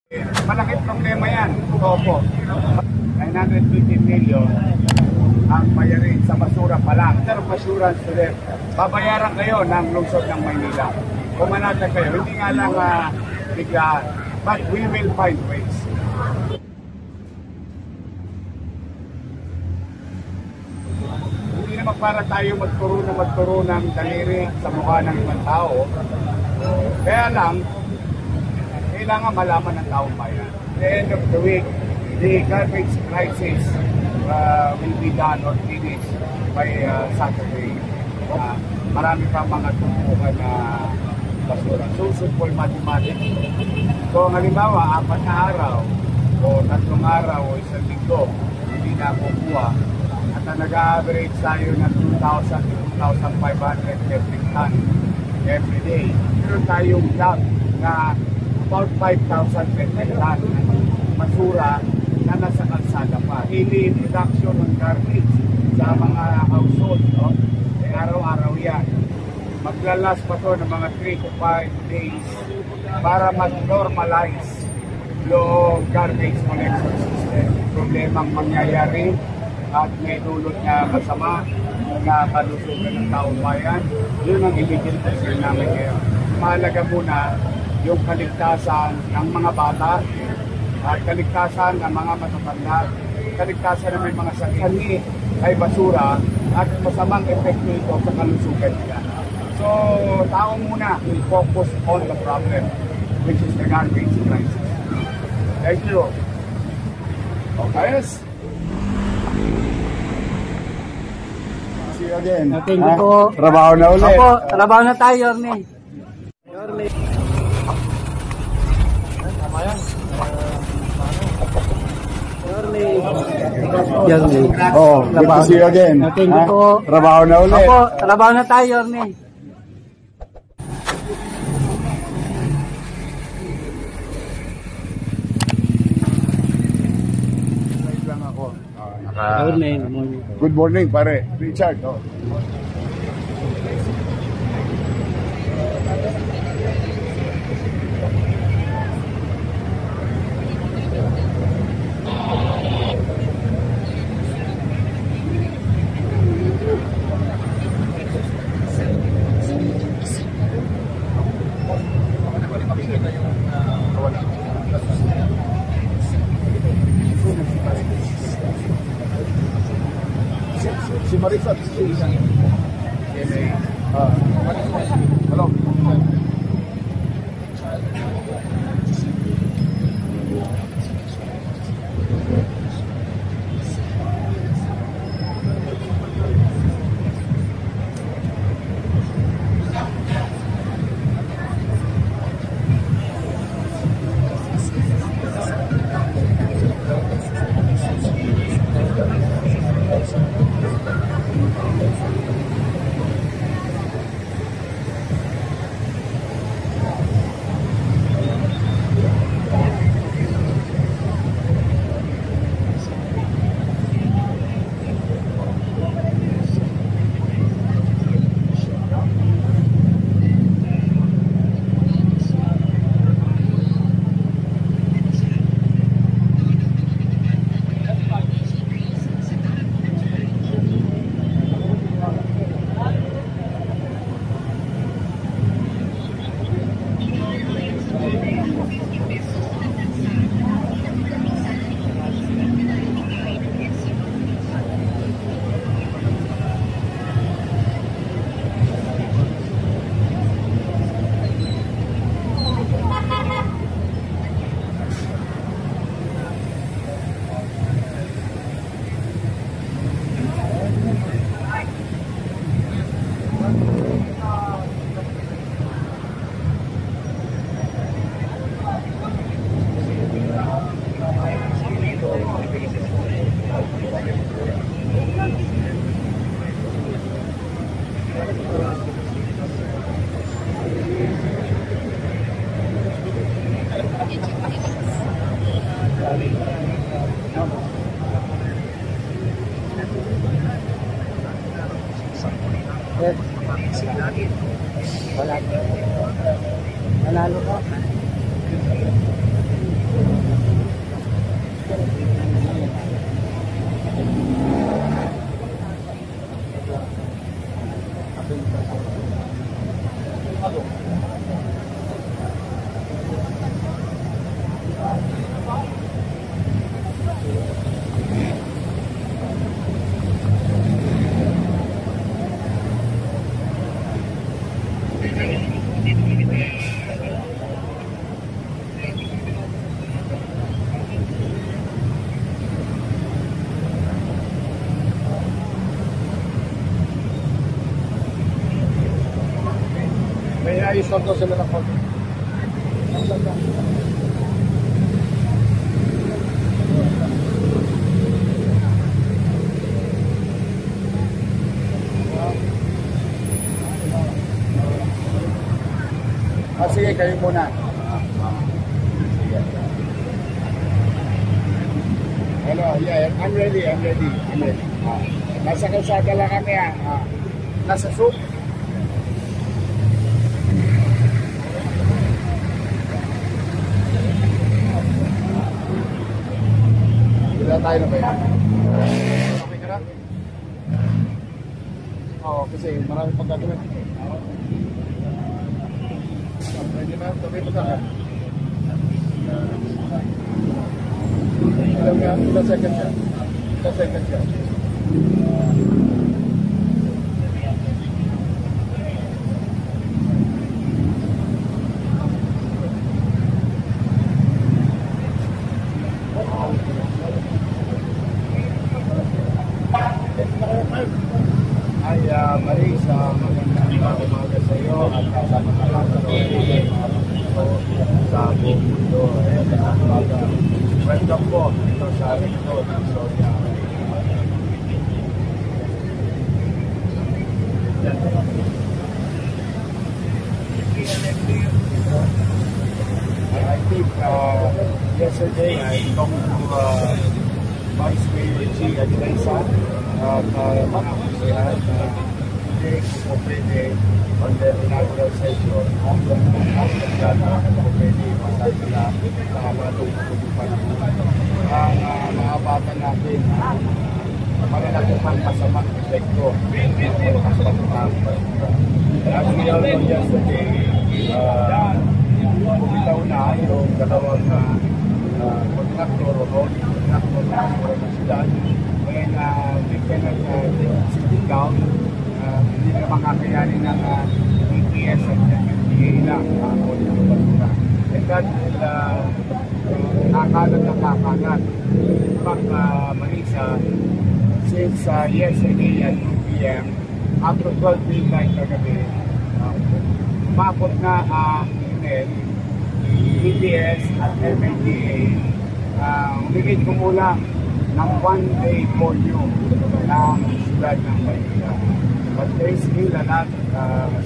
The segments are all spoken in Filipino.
Malaking problema yan. Opo. 950 million ang bayarin sa basura pa lang. Pero assurance to them. Babayaran kayo ng lungsod ng Maynila. Kumanata kayo. Hindi nga lang biglaan. But we will find ways. Hindi naman para tayo magturo ng daliri sa mukha ng ibang tao. Kaya lang, kailangan malaman ng taong bayan. At the end of the week, the garbage crisis will be done or finished by Saturday. Marami pa mga tumpukan na basura. So, simple mathematics. So, halimbawa, 4 na araw o 3 araw o 1 linggo, hindi na kukuha. At nag-average tayo ng 2,000 to 2,500 metric ton every day. Meron tayong gap na about 5,000 metric ton basura na nasa kalsada pa. Daily production ng garbage sa mga household, no? Araw-araw yan. Maglalas pa to ng mga 3 to 5 days para mag-normalize yung garbage collection system. Problemang mangyayari at may dulot na masama na kalusugan ng taong bayan. Yun ang immediate concern namin ngayon. Mahalaga muna yung kaligtasan ng mga bata at kaligtasan ng mga matatanda, kaligtasan ng may mga sakit ay basura at masamang epekto ito sa kalusugan nila. So, tao muna will focus on the problem, which is the garbage crisis. Thank you. Okay. See you again. Thank you po. Trabaho na ulit. Opo, trabaho na tayo, Yorme. Yorme. Yorme. Oh, good to see you again. Thank you po. Trabaho na ulit. Opo, trabaho na tayo, Yorme. Good morning, pare. Richard. Oh. Si Marisa, hello. Wala. Manalo ko. i-store ko sila ng konti. Sige, kayo muna. Hello, yeah, I'm ready. Nasa kalsada lang kami, nasa soup. Wala tayo na ba yan? Okay ka na? Oo, kasi marami pang gagawin. Pwede na, sabi mo sa akin. Alam nga, ilang second siya. Ay, Marisa, magandang umaga sa iyo at sa mga sa buong mundo. Welcome po ito sa Rito ng Sonia. I think yesterday I talked to Vice Mayor G. Adresa mga kusihan na hindi ko pwede on the inaugural session hanggang gano'n ko pwede masagala sa matutupad ang mga bata natin malalaking masamang epekto as we all know yesterday bumitaw na yung dalawang contractor o contractor na sila and we cannot sit down hindi na makakayanin ng EPS at MMDA lang and that will kakalat. In fact, Marisa, since yesterday at 2 p.m. after 12 midnight kagabi, umabot na ang EPS at MMDA humigit kumulang ng 1-day polio ng siyudad ng Maynila. But there's still a lot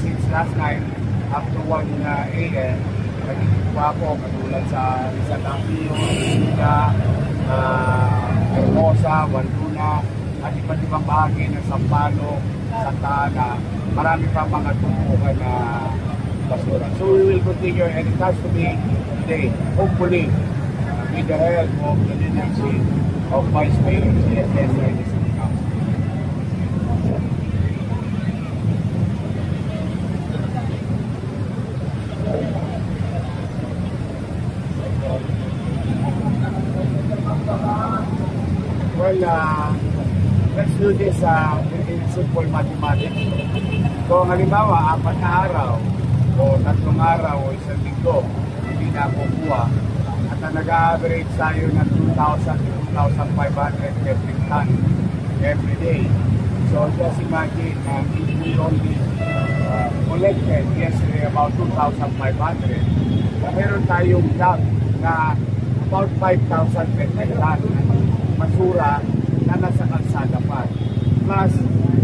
since last night up to 1 a.m. nagiging pa ako katulad sa Isatapio, Manila, Hermosa, Wanduna at iba't ibang bahagi ng Sampalo, Santa Ana. Marami pa mga tumpukan na basura. So we will continue and it has to be today, hopefully, with the help of the leadership of Vice Mayor CSS and the City Council. Well, let's do this in simple mathematics. Kung halimbawa, 4 na araw o 3 araw o 1 linggo, hindi na kukuha at nag-average tayo ng 2,000 to 2,500 metric ton every day. So just imagine, if we only collected yesterday about 2,500, meron tayong gap na about 5,000 metric ton basura na nasa kalsada pa. Plus,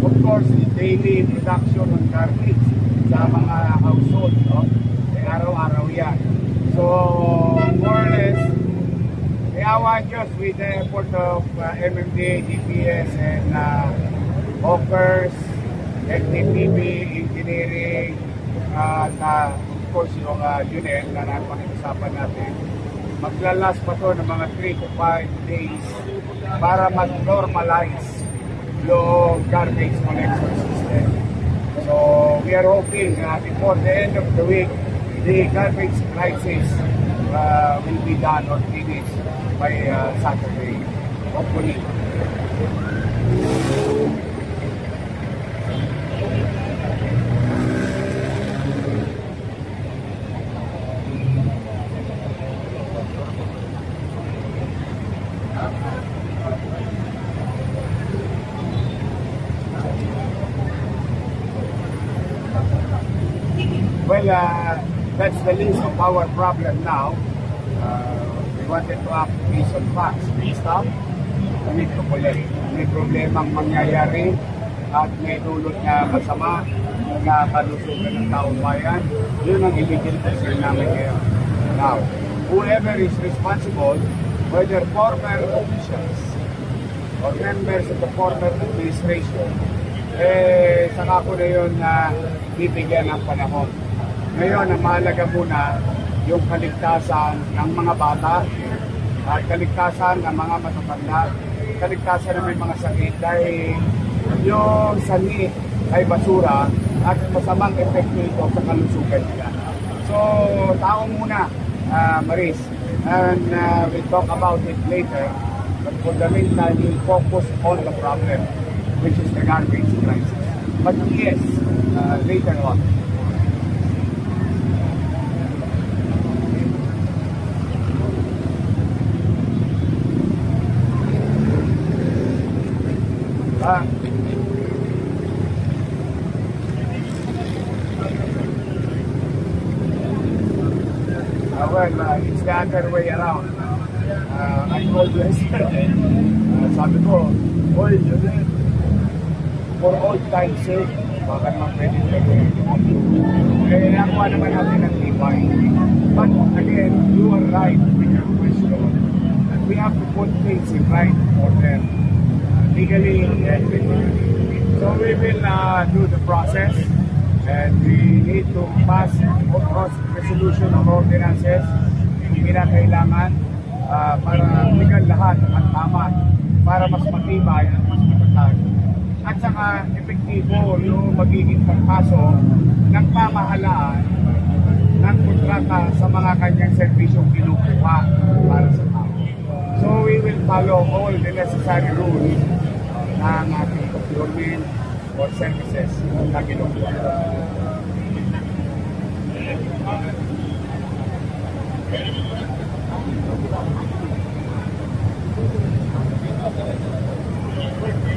of course, the daily production ng garbage sa mga household, no? Araw-araw yan. So, more or less, awa Diyos with the effort of MMDA, DPS, and Hawkers, FTPB, Engineering, at of course yung UNED na napag-usapan natin. Maglalas pa to ng mga 3 to 5 days para mag-normalize yung garbage collection system. So we are hoping before the end of the week, the garbage crisis will be done or finished by Saturday, hopefully. Well, Well, that's the least of our problem now. We wanted to act based on facts. Based on, we need to collect. May problemang mangyayari at may dulot na masama na kalusugan ng taong bayan. Yun ang immediate concern namin ngayon. Now, whoever is responsible, whether former officials or members of the former administration, saka ko na yun na bibigyan ng panahon. Ngayon, ang mahalaga muna yung kaligtasan ng mga bata at kaligtasan ng mga matatanda, kaligtasan ng may mga sakit dahil yung sanhi ay basura at masamang epekto ito sa kalusugan nila. So, tao muna, Maris, and we'll talk about it later, but for the meantime, we'll focus on the problem, which is the garbage crisis. But yes, later on. It's the other way around. I told you yesterday, sabi ko, oy, for old time's sake, baka naman pwede gagawin. Nakuha naman natin ng tibay. But again, you are right with your question. We have to put things in right order, legally and ethically. So we will do the process, and we need to pass resolution of ordinances kung kinakailangan para legal lahat at tama, para mas matibay at mas matatag. At saka epektibo yung magiging pagpasok ng pamahalaan ng kontrata sa mga kanyang serbisyong kinukuha para sa tao. So we will follow all the necessary rules ng ating procurement or services na kinukuha.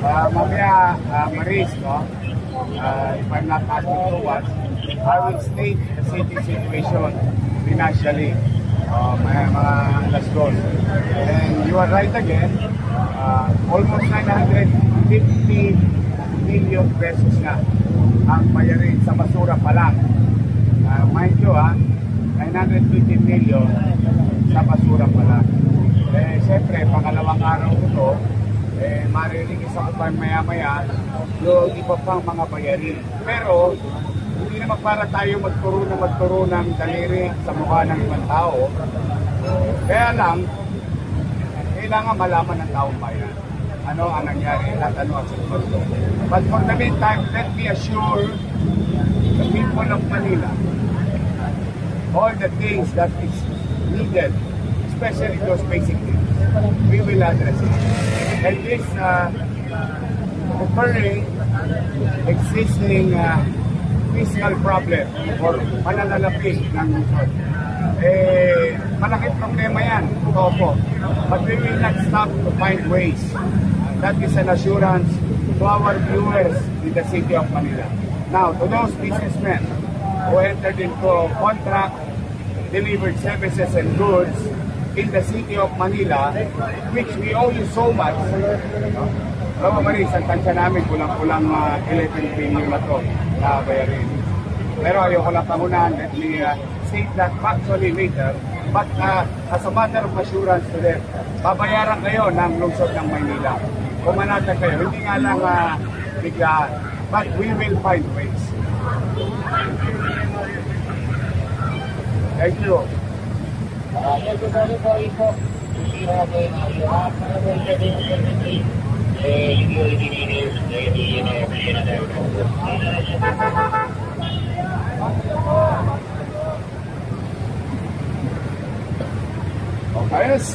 Mamaya, Maris, no? If I'm not asking too much, I will state the city situation financially, mga alas dos. And you are right again, almost 950 million pesos na ang bayarin sa basura pa lang. Mind you, 950 million sa basura pa lang. Siyempre, pangalawang araw ito, maririnig sa kupang maya-maya yung iba pang mga bayarin. Pero, hindi naman para tayo magturo ng daliri sa mukha ng ibang tao. Kaya lang, kailangan malaman ng taong bayan ano ang nangyari at ano ang sitwasyon. But for the meantime, let me assure the people of Manila all the things that is needed, especially those basic things, we will address it. And this recurring existing fiscal problem or pananalapi ng lungsod, malaking problema yan, totoo po. But we will not stop to find ways. That is an assurance to our viewers in the city of Manila. Now, to those businessmen who entered into contract, delivered services and goods in the city of Manila, which we owe you so much. Alam mo, Maris, ang tansya namin, kulang-kulang 11 billion na ito na bayarin. Pero ayoko lang pangunahan, let me state that factually later. But as a matter of assurance to them, babayaran kayo ng lungsod ng Maynila. Pumanatag kayo, hindi nga lang biglaan, but we will find ways. Thank you. Ayos.